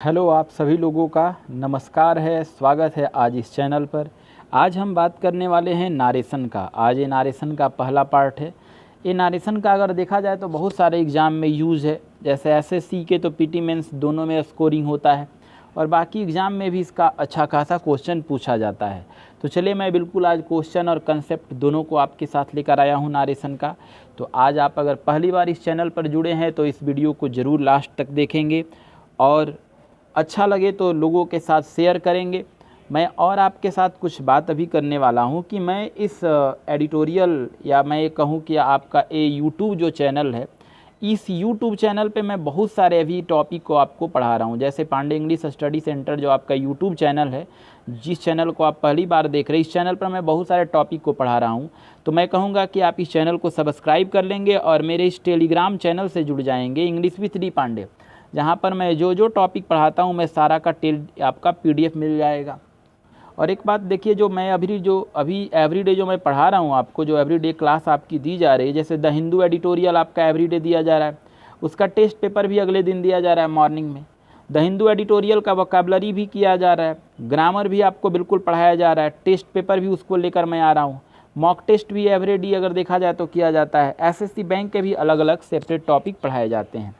Hello आप सभी लोगों का नमस्कार है, स्वागत है आज इस चैनल पर। आज हम बात करने वाले हैं नारेशन का। आज ये नारेशन का पहला पार्ट है। ये नारेशन का अगर देखा जाए तो बहुत सारे एग्ज़ाम में यूज़ है, जैसे एसएससी के तो पीटी मेंस दोनों में स्कोरिंग होता है और बाकी एग्ज़ाम में भी इसका अच्छा खासा क्वेश्चन पूछा जाता है। तो चलिए मैं बिल्कुल आज क्वेश्चन और कंसेप्ट दोनों को आपके साथ लेकर आया हूँ नारेशन का। तो आज आप अगर पहली बार इस चैनल पर जुड़े हैं तो इस वीडियो को ज़रूर लास्ट तक देखेंगे और अच्छा लगे तो लोगों के साथ शेयर करेंगे। मैं और आपके साथ कुछ बात अभी करने वाला हूं कि मैं इस एडिटोरियल या मैं ये कहूं कि आपका ये यूट्यूब जो चैनल है, इस यूट्यूब चैनल पे मैं बहुत सारे अभी टॉपिक को आपको पढ़ा रहा हूं। जैसे पांडे इंग्लिश स्टडी सेंटर जो आपका यूट्यूब चैनल है, जिस चैनल को आप पहली बार देख रहे हैं, इस चैनल पर मैं बहुत सारे टॉपिक को पढ़ा रहा हूं। तो मैं कहूँगा कि आप इस चैनल को सब्सक्राइब कर लेंगे और मेरे इस टेलीग्राम चैनल से जुड़ जाएंगे, इंग्लिश विथ डी पांडे, जहाँ पर मैं जो टॉपिक पढ़ाता हूँ मैं सारा का आपका पीडीएफ मिल जाएगा। और एक बात देखिए, जो मैं अभी एवरीडे जो मैं पढ़ा रहा हूँ आपको, जो एवरीडे क्लास आपकी दी जा रही है, जैसे द हिंदू एडिटोरियल आपका एवरीडे दिया जा रहा है, उसका टेस्ट पेपर भी अगले दिन दिया जा रहा है मॉर्निंग में। द हिंदू एडिटोरियल का वोकैबुलरी भी किया जा रहा है, ग्रामर भी आपको बिल्कुल पढ़ाया जा रहा है, टेस्ट पेपर भी उसको लेकर मैं आ रहा हूँ, मॉक टेस्ट भी एवरीडे अगर देखा जाए तो किया जाता है, एसएससी बैंक के भी अलग अलग सेपरेट टॉपिक पढ़ाए जाते हैं।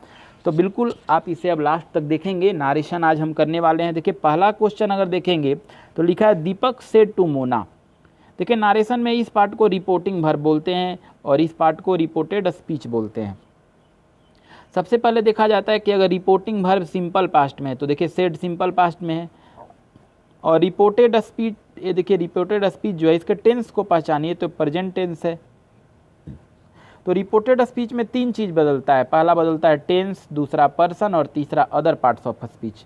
तो बिल्कुल आप इसे अब लास्ट तक देखेंगे। नारेशन आज हम करने वाले हैं। देखिए पहला क्वेश्चन अगर देखेंगे तो लिखा है दीपक सेड टू मोना। देखिए नारेशन में इस पार्ट को रिपोर्टिंग वर्ब बोलते हैं और इस पार्ट को रिपोर्टेड स्पीच बोलते हैं। सबसे पहले देखा जाता है कि अगर रिपोर्टिंग वर्ब सिंपल पास्ट में है तो देखिए सेड सिंपल पास्ट में है, और रिपोर्टेड स्पीच, ये देखिए रिपोर्टेड स्पीच जो है इसके टेंस को पहचानिए तो प्रेजेंट टेंस है। तो रिपोर्टेड स्पीच में तीन चीज़ बदलता है, पहला बदलता है टेंस, दूसरा पर्सन और तीसरा अदर पार्ट्स ऑफ स्पीच।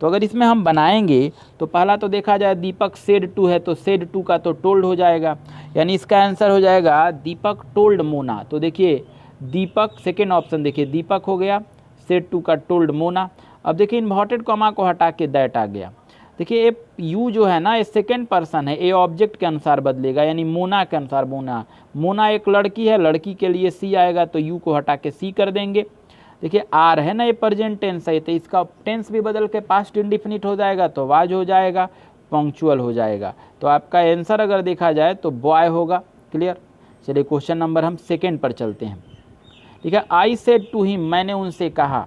तो अगर इसमें हम बनाएंगे तो पहला तो देखा जाए दीपक सेड टू है तो सेड टू का तो टोल्ड हो जाएगा, यानी इसका आंसर हो जाएगा दीपक टोल्ड मोना। तो देखिए दीपक, सेकेंड ऑप्शन देखिए दीपक हो गया, सेड टू का टोल्ड मोना। अब देखिए इन्वर्टेड कॉमा को हटा के दैट आ गया। देखिए ए यू जो है ना, ये सेकेंड पर्सन है, ए ऑब्जेक्ट के अनुसार बदलेगा, यानी मोना के अनुसार। मोना एक लड़की है, लड़की के लिए सी आएगा तो यू को हटा के सी कर देंगे। देखिए आर है ना, ये प्रेजेंट टेंस है तो इसका टेंस भी बदल के पास्ट इंडिफिनिट हो जाएगा तो वाज हो जाएगा, पंक्चुअल हो जाएगा। तो आपका आंसर अगर देखा जाए तो बॉय होगा। क्लियर। चलिए क्वेश्चन नंबर हम सेकेंड पर चलते हैं। ठीक है, आई सेड टू हिम, मैंने उनसे कहा,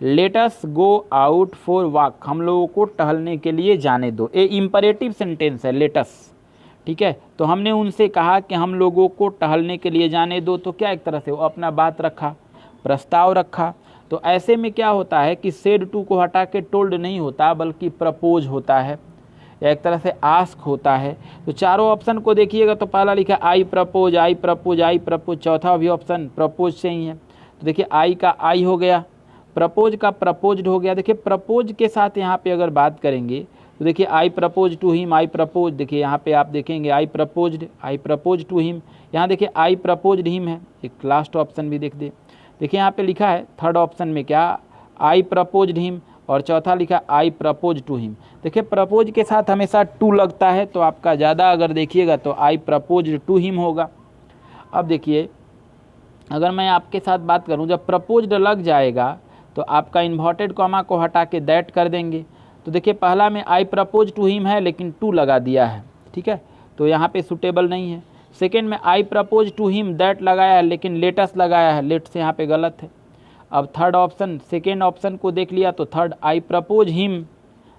let us go out for walk, हम लोगों को टहलने के लिए जाने दो। ये इम्परेटिव सेंटेंस है, लेट अस। ठीक है, तो हमने उनसे कहा कि हम लोगों को टहलने के लिए जाने दो, तो क्या एक तरह से वो अपना बात रखा, प्रस्ताव रखा। तो ऐसे में क्या होता है कि सेड टू को हटा के टोल्ड नहीं होता बल्कि प्रपोज होता है, या एक तरह से आस्क होता है। तो चारों ऑप्शन को देखिएगा तो पहला लिखा I propose, I propose, I propose, चौथा भी ऑप्शन प्रपोज से ही है। तो देखिए आई का आई हो गया, प्रपोज का प्रपोज्ड हो गया। देखिए प्रपोज के साथ यहाँ पे अगर बात करेंगे तो देखिए I propose to him, I propose, देखिए यहाँ पे आप देखेंगे आई प्रपोज टू हिम, यहाँ देखिए आई प्रपोज्ड हिम है। एक लास्ट ऑप्शन भी देख दे, देखिए यहाँ पे लिखा है थर्ड ऑप्शन में क्या, आई प्रपोज्ड हिम, और चौथा लिखा आई प्रपोज टू हिम। देखिए प्रपोज के साथ हमेशा टू लगता है तो आपका ज़्यादा अगर देखिएगा तो आई प्रपोज टू हिम होगा। अब देखिए अगर मैं आपके साथ बात करूँ, जब प्रपोज्ड लग जाएगा तो आपका इन्वर्टेड कॉमा को हटा के दैट कर देंगे। तो देखिए पहला में आई प्रपोज टू हिम है लेकिन टू लगा दिया है, ठीक है, तो यहाँ पे सूटेबल नहीं है। सेकेंड में I propose to him that लगाया है लेकिन लेटस लगाया है, लेट से यहाँ पे गलत है। अब थर्ड ऑप्शन, सेकेंड ऑप्शन को देख लिया तो third I propose him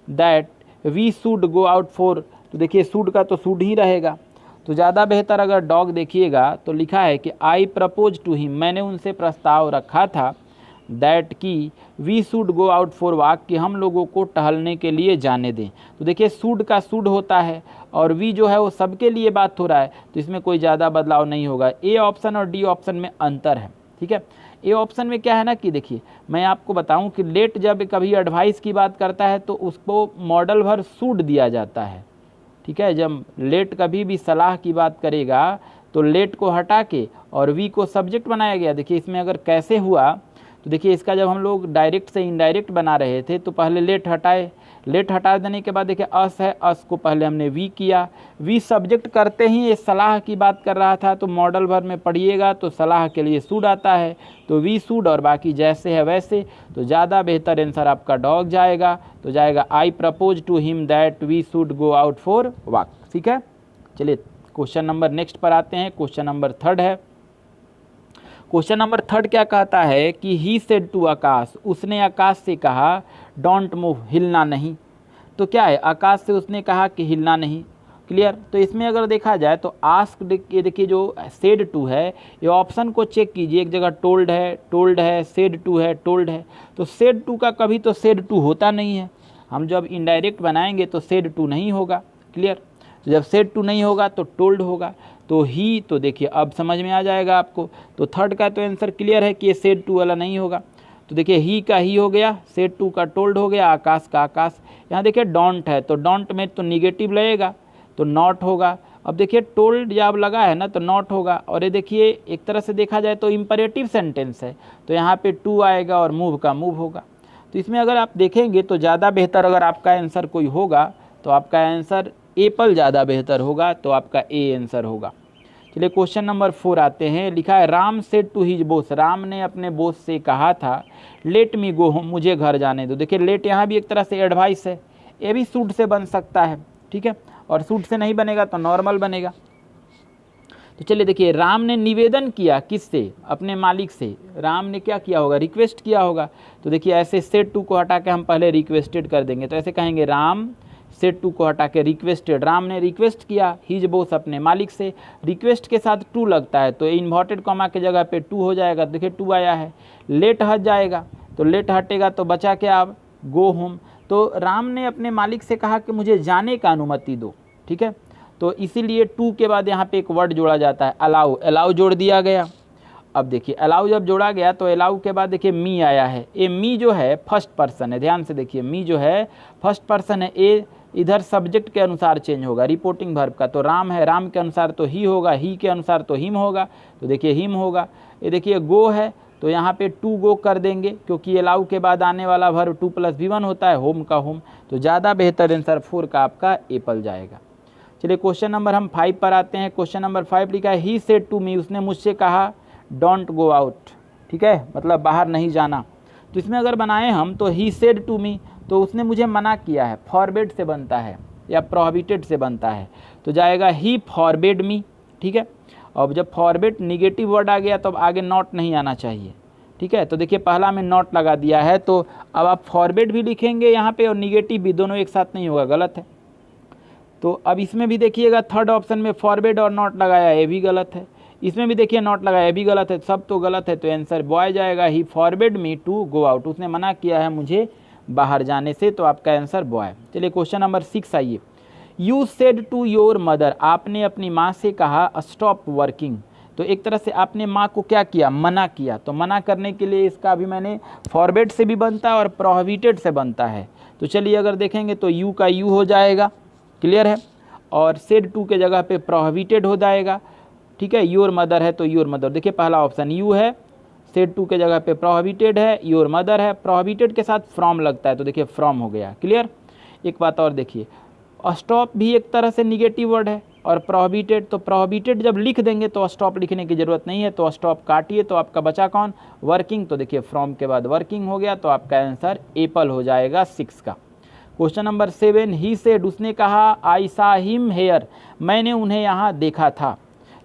that we should go out for, तो देखिए शुड का तो शुड ही रहेगा। तो ज़्यादा बेहतर अगर डॉग देखिएगा तो लिखा है कि आई प्रपोज टू हिम, मैंने उनसे प्रस्ताव रखा था, दैट की we should go out for walk, कि हम लोगों को टहलने के लिए जाने दें। तो देखिए शुड का शुड होता है और वी जो है वो सबके लिए बात हो रहा है तो इसमें कोई ज़्यादा बदलाव नहीं होगा। ए ऑप्शन और डी ऑप्शन में अंतर है। ठीक है, ए ऑप्शन में क्या है ना कि देखिए मैं आपको बताऊं कि लेट जब कभी एडवाइस की बात करता है तो उसको मॉडल भर शुड दिया जाता है। ठीक है, जब लेट कभी भी सलाह की बात करेगा तो लेट को हटा के और वी को सब्जेक्ट बनाया गया। देखिए इसमें अगर कैसे हुआ तो देखिए इसका जब हम लोग डायरेक्ट से इनडायरेक्ट बना रहे थे तो पहले लेट हटाए, लेट हटा देने के बाद देखिए अस है, अस को पहले हमने वी किया, वी सब्जेक्ट करते ही ये सलाह की बात कर रहा था, तो मॉडल वर्ब में पढ़िएगा तो सलाह के लिए शुड आता है, तो वी शुड और बाकी जैसे है वैसे, तो ज़्यादा बेहतर आंसर आपका डॉग जाएगा, तो जाएगा I propose to him that we should go out for walk. ठीक है, चलिए क्वेश्चन नंबर नेक्स्ट पर आते हैं। क्वेश्चन नंबर थर्ड है। क्वेश्चन नंबर थर्ड क्या कहता है कि ही सेड टू आकाश, उसने आकाश से कहा डोंट मूव, हिलना नहीं। तो क्या है, आकाश से उसने कहा कि हिलना नहीं। क्लियर। तो इसमें अगर देखा जाए तो आस्क, देखिए जो सेड टू है ये ऑप्शन को चेक कीजिए, एक जगह टोल्ड है, सेड टू है, टोल्ड है, तो सेड टू का कभी तो सेड टू होता नहीं है। हम जब इनडायरेक्ट बनाएंगे तो सेड टू नहीं होगा। क्लियर। तो जब सेड टू नहीं होगा तो टोल्ड होगा, तो ही, तो देखिए अब समझ में आ जाएगा आपको। तो थर्ड का तो आंसर क्लियर है कि ये सेड टू वाला नहीं होगा। तो देखिए ही का ही हो गया, सेड टू का टोल्ड हो गया, आकाश का आकाश। यहाँ देखिए डोंट है तो डोंट में तो निगेटिव लगेगा तो नॉट होगा। अब देखिए टोल्ड जब लगा है ना तो नॉट होगा। और ये देखिए एक तरह से देखा जाए तो इम्परेटिव सेंटेंस है, तो यहाँ पे टू आएगा और मूव का मूव होगा। तो इसमें अगर आप देखेंगे तो ज़्यादा बेहतर अगर आपका आंसर कोई होगा तो आपका आंसर एप्पल ज़्यादा बेहतर होगा, तो आपका ए आंसर होगा। चलिए क्वेश्चन नंबर 4 आते हैं। लिखा है Ram said to his boss, Ram ने अपने बॉस से कहा था लेट मी गो होम, मुझे घर जाने दो। देखिए लेट यहाँ भी एक तरह से एडवाइस है, ये भी सूट से बन सकता है। ठीक है, और सूट से नहीं बनेगा तो नॉर्मल बनेगा। तो चलिए देखिए राम ने निवेदन किया किससे, अपने मालिक से। राम ने क्या किया होगा, रिक्वेस्ट किया होगा। तो देखिए ऐसे सेड टू को हटा के हम पहले रिक्वेस्टेड कर देंगे, तो ऐसे कहेंगे राम सेड टू को हटा के रिक्वेस्टेड, राम ने रिक्वेस्ट किया हिज बॉस अपने मालिक से। रिक्वेस्ट के साथ टू लगता है तो इन्वर्टेड कॉमा के जगह पे टू हो जाएगा। देखिए टू आया है, लेट हट जाएगा तो लेट हटेगा तो बचा क्या अब गो होम। तो राम ने अपने मालिक से कहा कि मुझे जाने का अनुमति दो। ठीक है, तो इसीलिए टू के बाद यहाँ पे एक वर्ड जोड़ा जाता है अलाउ, अलाउ जोड़ दिया गया। अब देखिए अलाउ जब जोड़ा गया तो अलाउ के बाद देखिए मी आया है। ए मी जो है फर्स्ट पर्सन है, ध्यान से देखिए मी जो है फर्स्ट पर्सन है। ए इधर सब्जेक्ट के अनुसार चेंज होगा, रिपोर्टिंग वर्ब का। तो राम है, राम के अनुसार तो ही होगा, ही के अनुसार तो हिम होगा, तो देखिए हिम होगा। ये देखिए गो है तो यहाँ पे टू गो कर देंगे, क्योंकि अलाउ के बाद आने वाला वर्ब 2 + V1 होता है, होम का होम। तो ज़्यादा बेहतर आंसर 4 का आपका एप्पल जाएगा। चलिए क्वेश्चन नंबर हम 5 पर आते हैं। क्वेश्चन नंबर 5 लिखा है ही सेड टू मी, उसने मुझसे कहा डोंट गो आउट। ठीक है, मतलब बाहर नहीं जाना। तो इसमें अगर बनाएं हम तो ही सेड टू मी, तो उसने मुझे मना किया है, फॉरबिड से बनता है या प्रोहिबिटेड से बनता है, तो जाएगा ही फॉरबिड मी। ठीक है, अब जब फॉरबिड निगेटिव वर्ड आ गया तो अब आगे नॉट नहीं आना चाहिए। ठीक है, तो देखिए पहला में नॉट लगा दिया है, तो अब आप फॉरबिड भी लिखेंगे यहाँ पे और निगेटिव भी, दोनों एक साथ नहीं होगा, गलत है। तो अब इसमें भी देखिएगा थर्ड ऑप्शन में फॉरबिड और नॉट लगाया, ये भी गलत है। इसमें भी देखिए नॉट लगाया, ये भी गलत है, सब तो गलत है। तो आंसर बॉय जाएगा, he forbid me to go out, उसने मना किया है मुझे बाहर जाने से, तो आपका आंसर बॉय। चलिए क्वेश्चन नंबर 6 आइए। You said to your mother, आपने अपनी माँ से कहा स्टॉप वर्किंग। तो एक तरह से आपने माँ को क्या किया, मना किया। तो मना करने के लिए इसका भी मैंने फॉरबिड से भी बनता है और प्रोहिबिटेड से बनता है। तो चलिए अगर देखेंगे तो यू का यू हो जाएगा, क्लियर है, और सेड टू के जगह पे प्रोहिबिटेड हो जाएगा। ठीक है, योर मदर है तो योर मदर, देखिए पहला ऑप्शन यू है, सेड टू के जगह पे प्रोहिबिटेड है, योर मदर है, प्रोहिबिटेड के साथ फ्रॉम लगता है, तो देखिए फ्रॉम हो गया। क्लियर। एक बात और देखिए, स्टॉप भी एक तरह से निगेटिव वर्ड है और प्रोहिबिटेड, तो प्रोहिबिटेड जब लिख देंगे तो स्टॉप लिखने की जरूरत नहीं है, तो स्टॉप काटिए, तो आपका बचा कौन, वर्किंग। तो देखिए फ्रॉम के बाद वर्किंग हो गया, तो आपका आंसर एप्पल हो जाएगा 6 का। क्वेश्चन नंबर 7, ही सेड, उसने कहा आई सा हिम हेयर, मैंने उन्हें यहाँ देखा था।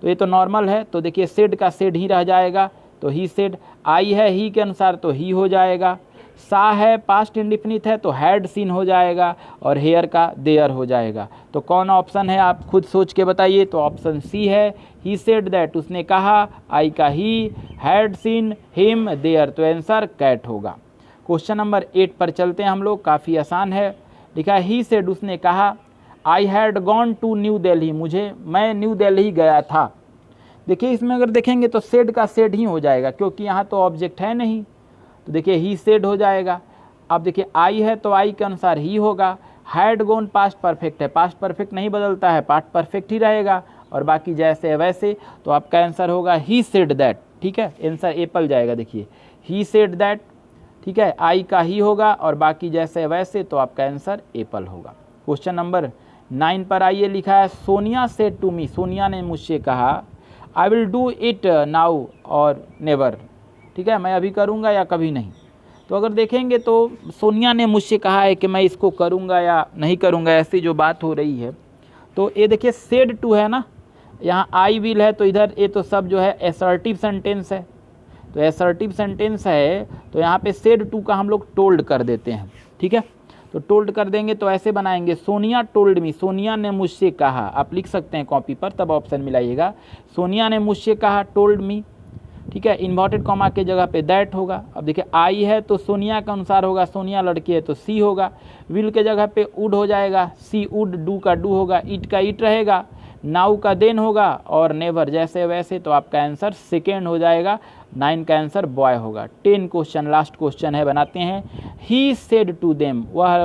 तो ये तो नॉर्मल है, तो देखिए सेड का सेड ही रह जाएगा, तो ही सेड। आई है ही के अनुसार तो ही हो जाएगा, सा है पास्ट इंडिफिनिट है तो हैड सीन हो जाएगा, और हेयर का देयर हो जाएगा। तो कौन ऑप्शन है आप खुद सोच के बताइए। तो ऑप्शन सी है, ही सेड दैट, उसने कहा, आई का ही, हैड सीन, हिम, देयर, तो आंसर कैट होगा। क्वेश्चन नंबर 8 पर चलते हैं हम लोग, काफ़ी आसान है। लिखा है ही सेड, उसने कहा, I had gone to New Delhi, मैं न्यू दिल्ली गया था। देखिए इसमें अगर देखेंगे तो सेड का सेड ही हो जाएगा, क्योंकि यहाँ तो ऑब्जेक्ट है नहीं, तो देखिए ही सेड हो जाएगा। अब देखिए आई है तो आई के अनुसार ही होगा, हैड गॉन पास्ट परफेक्ट है, पास्ट परफेक्ट नहीं बदलता है, पास्ट परफेक्ट ही रहेगा, और बाकी जैसे है वैसे, तो आपका आंसर होगा ही सेड दैट। ठीक है, आंसर एप्पल जाएगा। देखिए ही सेड दैट, ठीक है, आई का ही होगा और बाकी जैसे वैसे, तो आपका आंसर एप्पल होगा। क्वेश्चन नंबर 9 पर आइए, लिखा है Sonia said to me, Sonia ने मुझसे कहा I will do it now or never, ठीक है, मैं अभी करूँगा या कभी नहीं। तो अगर देखेंगे तो सोनिया ने मुझसे कहा है कि मैं इसको करूँगा या नहीं करूँगा, ऐसी जो बात हो रही है। तो ये देखिए सेड टू है ना, यहाँ आई विल है, तो इधर ये तो सब जो है एसर्टिव सेंटेंस है, तो एसर्टिव सेंटेंस है तो यहाँ पे सेड टू का हम लोग टोल्ड कर देते हैं, ठीक है। तो टोल्ड कर देंगे तो ऐसे बनाएंगे, सोनिया टोल्ड मी, सोनिया ने मुझसे कहा, आप लिख सकते हैं कॉपी पर, तब ऑप्शन मिलाइएगा। सोनिया ने मुझसे कहा टोल्ड मी, ठीक है, इन्वर्टेड कॉमा के जगह पे दैट होगा। अब देखिए आई है तो सोनिया के अनुसार होगा, सोनिया लड़की है तो सी होगा, विल के जगह पे वुड हो जाएगा, सी वुड, डू का डू होगा, इट का इट रहेगा, नाउ का देन होगा और नेवर जैसे वैसे, तो आपका आंसर सेकेंड हो जाएगा। 9 का आंसर बॉय होगा। 10 क्वेश्चन, लास्ट क्वेश्चन है, बनाते हैं। ही सेड टू देम, वह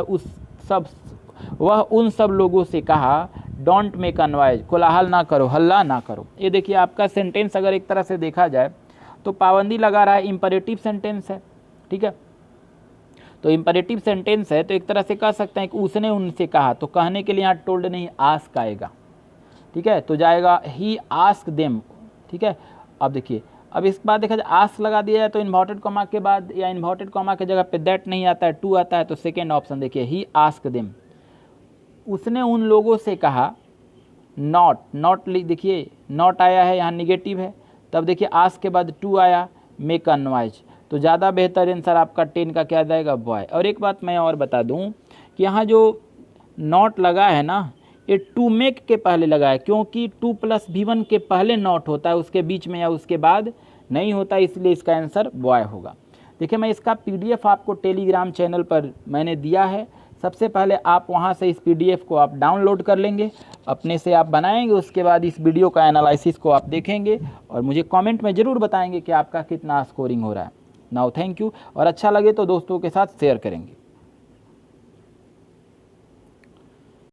उन सब लोगों से कहा डोंट मेक अ नॉइज, कोलाहल ना करो, हल्ला ना करो। ये देखिए आपका सेंटेंस अगर एक तरह से देखा जाए तो पाबंदी लगा रहा है, इंपरेटिव सेंटेंस है, ठीक है। तो इंपरेटिव सेंटेंस है तो एक तरह से कह सकते हैं कि उसने उनसे कहा, तो कहने के लिए यहाँ टोल्ड नहीं आस्क आएगा, ठीक है, तो जाएगा ही आस्क देम, ठीक है। अब देखिए, अब इस बात देखा जाए आस्क लगा दिया जाए तो इन्वर्टेड कॉमा के बाद या इन्वर्टेड कॉमा की जगह पे दैट नहीं आता है, टू आता है, तो सेकेंड ऑप्शन देखिए ही आस्क देम, उसने उन लोगों से कहा। नॉट, नॉट देखिए नॉट आया है, यहाँ निगेटिव है, तब देखिए आस्क के बाद टू आया, मेक अ नॉइज, तो ज़्यादा बेहतर आंसर आपका 10 का क्या जाएगा, बॉय। और एक बात मैं और बता दूं कि यहाँ जो नॉट लगा है ना, ये टू मेक के पहले लगा है, क्योंकि 2 + V1 के पहले नॉट होता है, उसके बीच में या उसके बाद नहीं होता, इसलिए इसका आंसर बॉय होगा। देखिए मैं इसका PDF आपको टेलीग्राम चैनल पर मैंने दिया है, सबसे पहले आप वहां से इस PDF को आप डाउनलोड कर लेंगे, अपने से आप बनाएंगे, उसके बाद इस वीडियो का एनालिसिस को आप देखेंगे और मुझे कमेंट में ज़रूर बताएंगे कि आपका कितना स्कोरिंग हो रहा है। नाउ थैंक यू, और अच्छा लगे तो दोस्तों के साथ शेयर करेंगे।